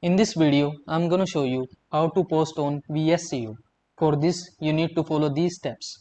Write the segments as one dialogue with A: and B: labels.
A: In this video, I'm gonna show you how to post on VSCO. For this, you need to follow these steps.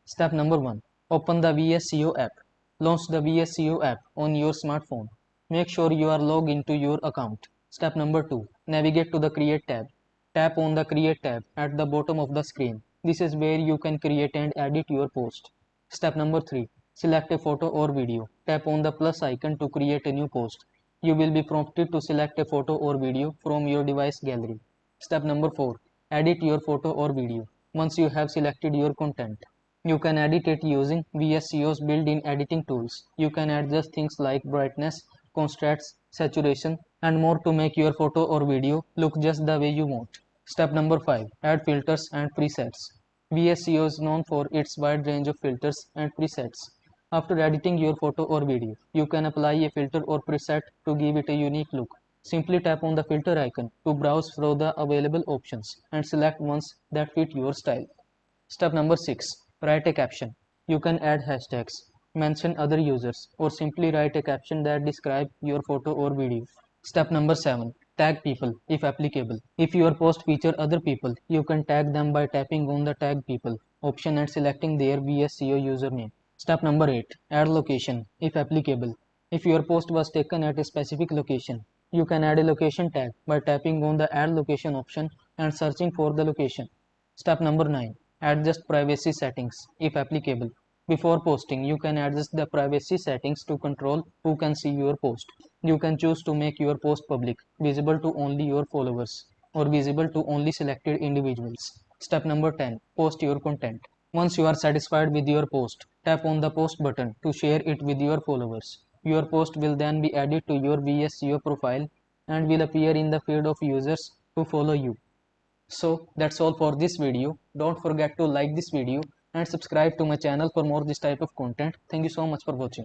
A: Step number 1. Open the VSCO app. Launch the VSCO app on your smartphone. Make sure you are logged into your account. Step number 2. Navigate to the Create tab. Tap on the Create tab at the bottom of the screen. This is where you can create and edit your post. Step number 3. Select a photo or video. Tap on the plus icon to create a new post. You will be prompted to select a photo or video from your device gallery. Step number 4. Edit your photo or video. Once you have selected your content, you can edit it using VSCO's built-in editing tools. You can adjust things like brightness, contrast, saturation, and more to make your photo or video look just the way you want. Step number 5. Add filters and presets. VSCO is known for its wide range of filters and presets. After editing your photo or video, you can apply a filter or preset to give it a unique look. Simply tap on the filter icon to browse through the available options and select ones that fit your style. Step number 6. Write a caption. You can add hashtags, mention other users, or simply write a caption that describes your photo or video. Step number 7. Tag people if applicable. If your post feature other people, you can tag them by tapping on the Tag People option and selecting their VSCO username. Step number 8. Add location if applicable. If your post was taken at a specific location, you can add a location tag by tapping on the Add Location option and searching for the location. Step number 9. Adjust privacy settings if applicable. Before posting, you can adjust the privacy settings to control who can see your post. You can choose to make your post public, visible to only your followers, or visible to only selected individuals. Step number 10. Post your content. Once you are satisfied with your post, tap on the post button to share it with your followers. Your post will then be added to your VSCO profile and will appear in the feed of users who follow you. So that's all for this video. Don't forget to like this video and subscribe to my channel for more this type of content. Thank you so much for watching.